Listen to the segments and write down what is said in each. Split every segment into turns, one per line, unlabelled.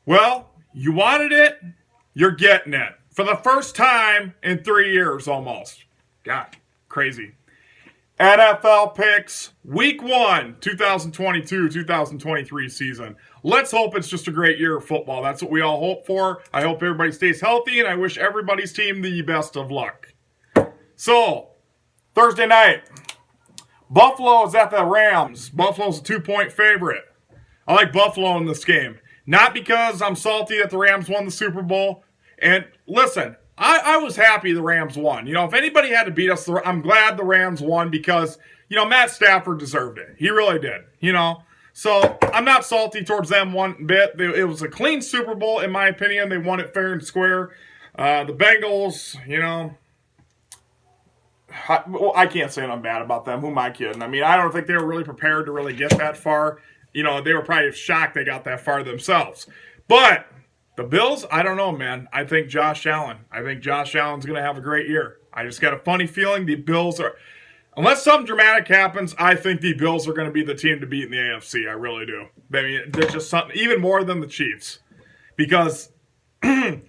Well, you wanted it, you're getting it. For the first time in 3 years almost. God, crazy. NFL picks, week 1, 2022-2023 season. Let's hope it's just a great year of football. That's what we all hope for. I hope everybody stays healthy, and I wish everybody's team the best of luck. So, Thursday night, Buffalo is at the Rams. Buffalo's a 2-point favorite. I like Buffalo in this game. Not because I'm salty that the Rams won the Super Bowl. And listen, I was happy the Rams won. You know, if anybody had to beat us, I'm glad the Rams won because, you know, Matt Stafford deserved it. He really did, you know. So I'm not salty towards them one bit. It was a clean Super Bowl, in my opinion. They won it fair and square. The Bengals, you know, I can't say nothing bad about them. Who am I kidding? I mean, I don't think they were really prepared to really get that far. You know, they were probably shocked they got that far themselves. But the Bills, I don't know, man. I think Josh Allen's going to have a great year. I just got a funny feeling the Bills are, unless something dramatic happens, I think the Bills are going to be the team to beat in the AFC. I really do. I mean, there's just something, even more than the Chiefs. Because I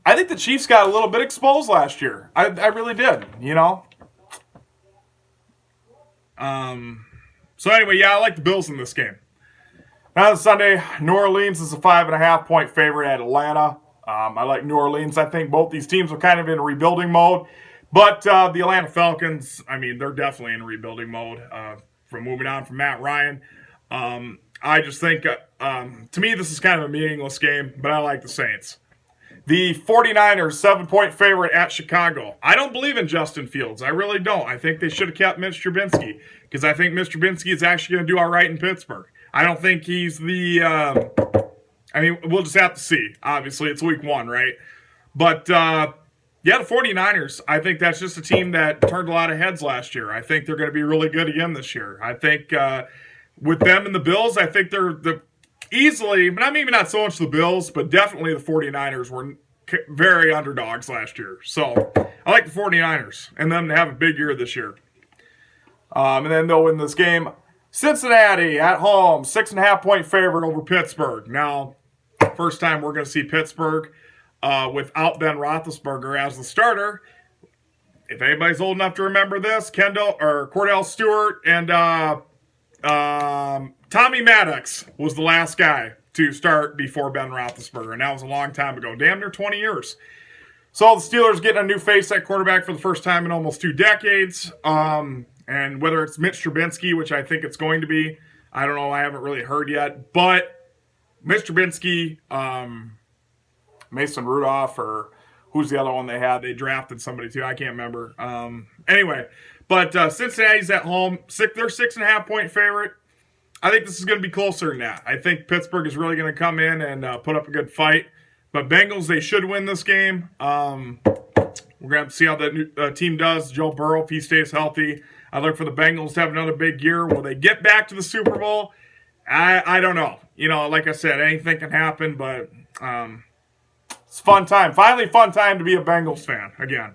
think the Chiefs got a little bit exposed last year. I really did, you know. So anyway, yeah, I like the Bills in this game. Now on Sunday, New Orleans is a 5.5-point favorite at Atlanta. I like New Orleans. I think both these teams are kind of in rebuilding mode. But the Atlanta Falcons, I mean, they're definitely in rebuilding mode from moving on from Matt Ryan. I just think, to me, this is kind of a meaningless game, but I like the Saints. The 49ers, 7-point favorite at Chicago. I don't believe in Justin Fields. I really don't. I think they should have kept Mitch Trubisky because I think Mitch Trubisky is actually going to do all right in Pittsburgh. I don't think he's the I mean, we'll just have to see. Obviously, it's week 1, right? But, yeah, the 49ers, I think that's just a team that turned a lot of heads last year. I think they're going to be really good again this year. I think with them and the Bills, I think they're easily, but maybe not so much the Bills, but definitely the 49ers were very underdogs last year. So I like the 49ers and them to have a big year this year. And then they'll win this game. Cincinnati at home, 6.5-point favorite over Pittsburgh. Now, first time we're going to see Pittsburgh without Ben Roethlisberger as the starter. If anybody's old enough to remember this, Cordell Stewart and Tommy Maddox was the last guy to start before Ben Roethlisberger, and that was a long time ago, damn near 20 years. So the Steelers getting a new face at quarterback for the first time in almost 2 decades. And whether it's Mitch Trubisky, which I think it's going to be, I don't know, I haven't really heard yet. But Mitch Trubisky, Mason Rudolph, or who's the other one they had? They drafted somebody too. I can't remember. Anyway, but Cincinnati's at home. They're 6.5-point favorite. I think this is going to be closer than that. I think Pittsburgh is really going to come in and put up a good fight. But Bengals, they should win this game. We're going to have to see how the team does. Joe Burrow, if he stays healthy. I look for the Bengals to have another big year. Will they get back to the Super Bowl? I don't know. You know, like I said, anything can happen, but it's a fun time. Finally fun time to be a Bengals fan again.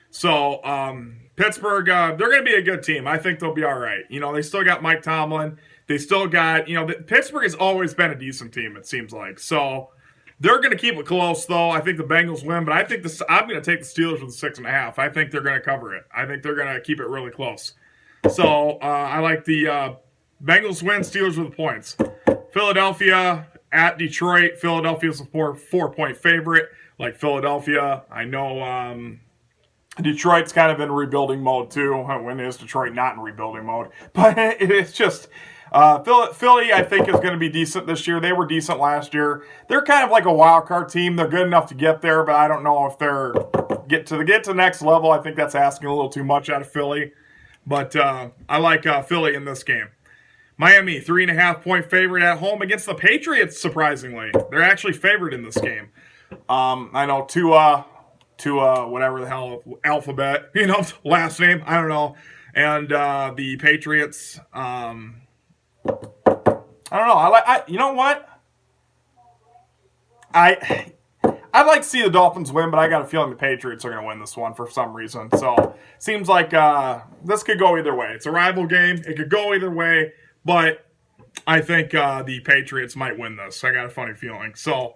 So, Pittsburgh, they're going to be a good team. I think they'll be all right. You know, they still got Mike Tomlin. They still got, you know, Pittsburgh has always been a decent team, it seems like. So, they're going to keep it close, though. I think the Bengals win, but I think I'm going to take the Steelers with the 6.5. I think they're going to cover it. I think they're going to keep it really close. So, I like the Bengals win, Steelers with the points. Philadelphia at Detroit. Philadelphia's a 4-point favorite. Like Philadelphia, I know Detroit's kind of in rebuilding mode, too. When is Detroit not in rebuilding mode? But it's just... Philly, I think, is going to be decent this year. They were decent last year. They're kind of like a wild card team. They're good enough to get there, but I don't know if they're get to the next level. I think that's asking a little too much out of Philly. But I like Philly in this game. Miami, 3.5-point favorite at home against the Patriots. Surprisingly, they're actually favored in this game. I know Tua, whatever the hell alphabet, you know, last name. I don't know. And the Patriots. I don't know. You know what? I'd like to see the Dolphins win, but I got a feeling the Patriots are going to win this one for some reason. So, seems like this could go either way. It's a rival game. It could go either way, but I think the Patriots might win this. I got a funny feeling. So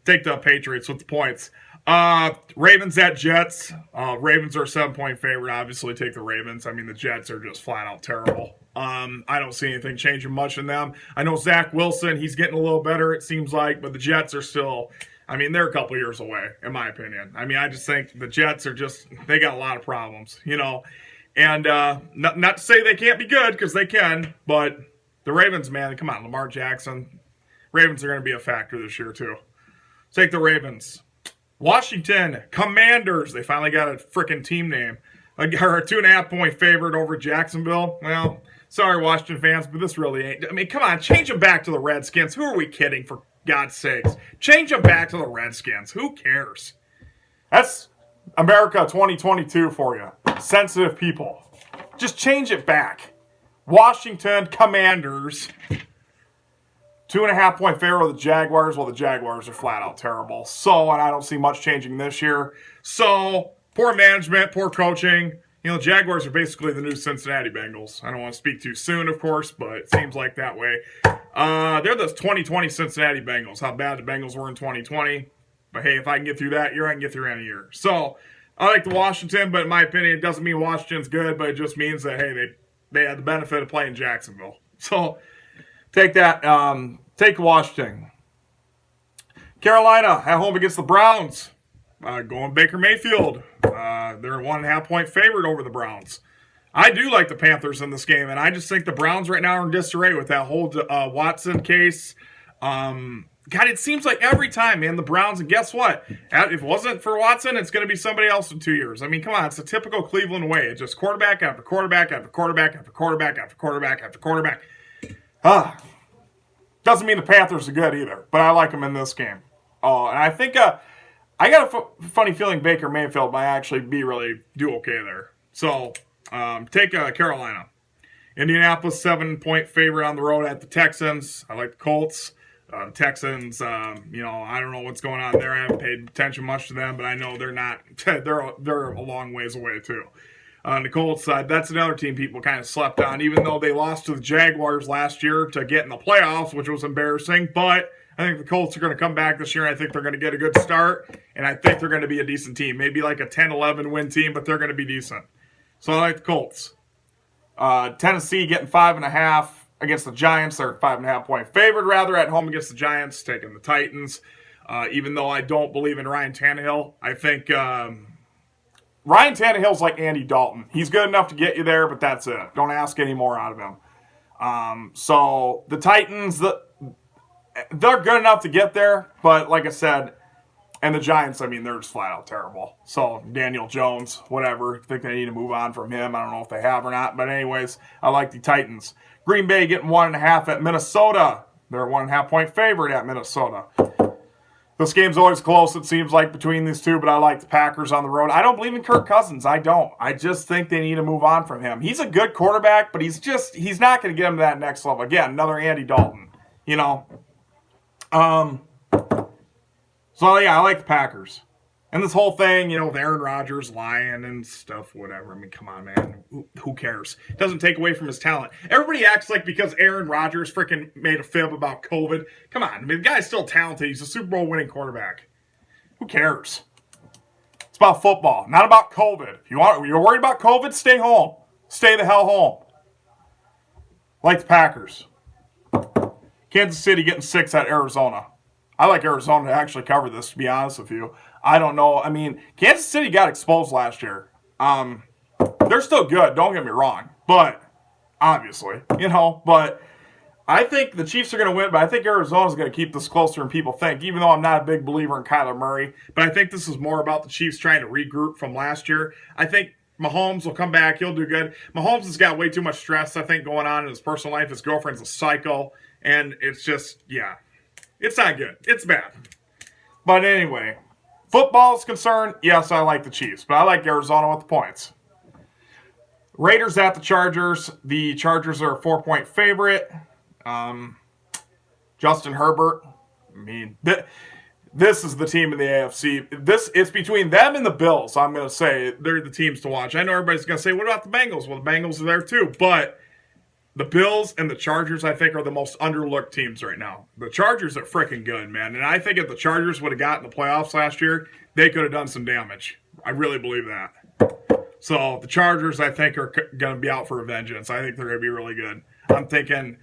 take the Patriots with the points. Ravens at Jets. Ravens are a 7-point favorite. Obviously, take the Ravens. I mean, the Jets are just flat out terrible. I don't see anything changing much in them. I know Zach Wilson, he's getting a little better, it seems like, but the Jets are still, I mean, they're a couple years away, in my opinion. I mean, I just think the Jets are just, they got a lot of problems, you know. And not to say they can't be good, because they can, but the Ravens, man, come on, Lamar Jackson. Ravens are going to be a factor this year, too. Take the Ravens. Washington Commanders. They finally got a freaking team name. Are a 2.5-point favorite over Jacksonville. Well, sorry, Washington fans, but this really ain't. I mean, come on, change them back to the Redskins. Who are we kidding, for God's sakes? Change them back to the Redskins. Who cares? That's America 2022 for you. Sensitive people. Just change it back. Washington Commanders. 2.5-point favorite with the Jaguars. Well, the Jaguars are flat out terrible. So, and I don't see much changing this year. So, poor management, poor coaching. You know, the Jaguars are basically the new Cincinnati Bengals. I don't want to speak too soon, of course, but it seems like that way. They're the 2020 Cincinnati Bengals. How bad the Bengals were in 2020. But hey, if I can get through that year, I can get through any year. So, I like the Washington, but in my opinion, it doesn't mean Washington's good, but it just means that, hey, they had the benefit of playing Jacksonville. So, take that. Take Washington. Carolina at home against the Browns. Going Baker Mayfield. They're a 1.5-point favorite over the Browns. I do like the Panthers in this game, and I just think the Browns right now are in disarray with that whole Watson case. God, it seems like every time, man, the Browns, and guess what? If it wasn't for Watson, it's going to be somebody else in 2 years. I mean, come on, it's a typical Cleveland way. It's just quarterback after quarterback after quarterback after quarterback after quarterback after quarterback. Doesn't mean the Panthers are good either, but I like them in this game. And I think I got a funny feeling Baker Mayfield might actually do okay there. So take Carolina. Indianapolis 7-point favorite on the road at the Texans. I like the Colts. The Texans, you know, I don't know what's going on there. I haven't paid attention much to them, but I know they're not. They're a long ways away too. On the Colts side, that's another team people kind of slept on, even though they lost to the Jaguars last year to get in the playoffs, which was embarrassing. But I think the Colts are going to come back this year. I think they're going to get a good start, and I think they're going to be a decent team. Maybe like a 10-11 win team, but they're going to be decent. So I like the Colts. Tennessee getting 5.5 against the Giants. They're 5.5-point favorite, rather, at home against the Giants, taking the Titans. Even though I don't believe in Ryan Tannehill, I think Ryan Tannehill's like Andy Dalton. He's good enough to get you there, but that's it. Don't ask any more out of him. So the Titans, they're good enough to get there, but like I said, and the Giants, I mean, they're just flat out terrible. So Daniel Jones, whatever. I think they need to move on from him. I don't know if they have or not. But anyways, I like the Titans. Green Bay getting 1.5 at Minnesota. They're a 1.5-point favorite at Minnesota. This game's always close, it seems like, between these two, but I like the Packers on the road. I don't believe in Kirk Cousins. I don't. I just think they need to move on from him. He's a good quarterback, but he's not going to get him to that next level. Again, another Andy Dalton, you know. So, yeah, I like the Packers. And this whole thing, you know, with Aaron Rodgers lying and stuff, whatever. I mean, come on, man. Who cares? It doesn't take away from his talent. Everybody acts like because Aaron Rodgers freaking made a fib about COVID. Come on. I mean, the guy's still talented. He's a Super Bowl winning quarterback. Who cares? It's about football, not about COVID. If you're worried about COVID, stay home. Stay the hell home. Like the Packers. Kansas City getting 6 at Arizona. I like Arizona to actually cover this, to be honest with you. I don't know. I mean, Kansas City got exposed last year. They're still good, don't get me wrong. But, obviously, you know. But I think the Chiefs are going to win, but I think Arizona's going to keep this closer than people think, even though I'm not a big believer in Kyler Murray. But I think this is more about the Chiefs trying to regroup from last year. I think Mahomes will come back. He'll do good. Mahomes has got way too much stress, I think, going on in his personal life. His girlfriend's a psycho. And it's just, yeah. It's not good. It's bad. But anyway, football is concerned, yes, I like the Chiefs. But I like Arizona with the points. Raiders at the Chargers. The Chargers are a 4-point favorite. Justin Herbert. I mean, this is the team in the AFC. It's between them and the Bills. I'm going to say they're the teams to watch. I know everybody's going to say, what about the Bengals? Well, the Bengals are there too. But The Bills and the Chargers, I think, are the most underlooked teams right now. The Chargers are freaking good, man. And I think if the Chargers would have gotten the playoffs last year, they could have done some damage. I really believe that. So the Chargers, I think, are going to be out for a vengeance. I think they're going to be really good. I'm thinking,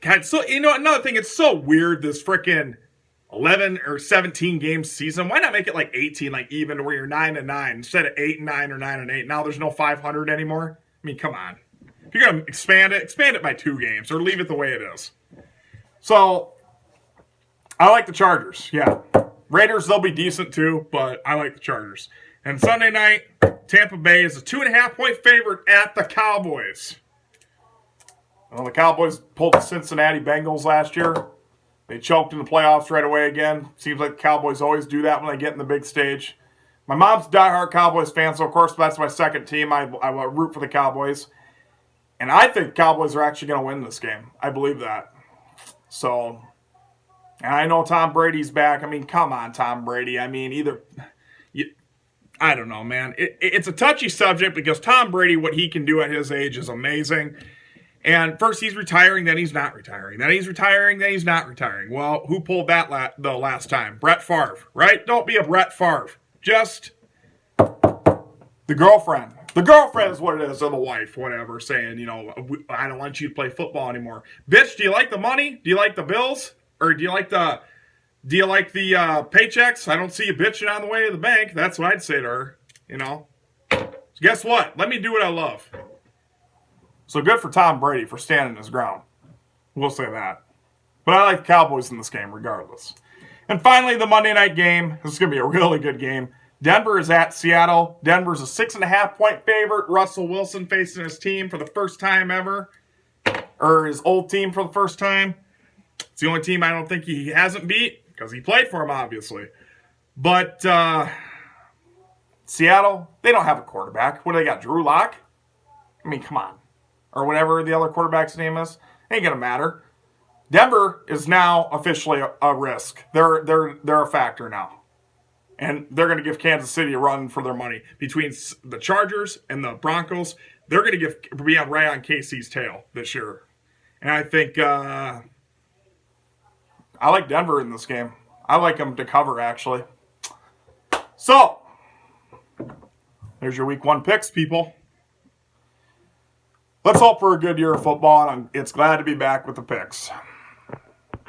God, so another thing, it's so weird, this freaking 11 or 17 game season. Why not make it like 18, like even, to where you're 9-9 instead of 8-9 or 9-8? Now there's no 500 anymore. I mean, come on. If you're going to expand it by 2 games or leave it the way it is. So, I like the Chargers, yeah. Raiders, they'll be decent too, but I like the Chargers. And Sunday night, Tampa Bay is a 2.5-point favorite at the Cowboys. Well, the Cowboys pulled the Cincinnati Bengals last year. They choked in the playoffs right away again. Seems like the Cowboys always do that when they get in the big stage. My mom's a diehard Cowboys fan, so of course that's my second team. I root for the Cowboys. And I think Cowboys are actually going to win this game. I believe that. So, and I know Tom Brady's back. I mean, come on, Tom Brady. I mean, I don't know, man. It's a touchy subject because Tom Brady, what he can do at his age is amazing. And first he's retiring, then he's not retiring. Then he's retiring, then he's not retiring. Well, who pulled that the last time? Brett Favre, right? Don't be a Brett Favre. Just the girlfriend. The girlfriend is what it is, or the wife, whatever, saying, I don't want you to play football anymore. Bitch, do you like the money? Do you like the bills? Or do you like the paychecks? I don't see you bitching on the way to the bank. That's what I'd say to her, So guess what? Let me do what I love. So good for Tom Brady for standing his ground. We'll say that. But I like the Cowboys in this game regardless. And finally, the Monday night game. This is going to be a really good game. Denver is at Seattle. Denver's a 6.5-point favorite. Russell Wilson facing his team for the first time ever. Or his old team for the first time. It's the only team I don't think he hasn't beat. Because he played for him, obviously. But Seattle, they don't have a quarterback. What do they got? Drew Lock? I mean, come on. Or whatever the other quarterback's name is. Ain't going to matter. Denver is now officially a risk. They're a factor now. And they're going to give Kansas City a run for their money. Between the Chargers and the Broncos, they're going to be right on KC's tail this year. And I think I like Denver in this game. I like them to cover, actually. So, there's your week 1 picks, people. Let's hope for a good year of football, and it's glad to be back with the picks.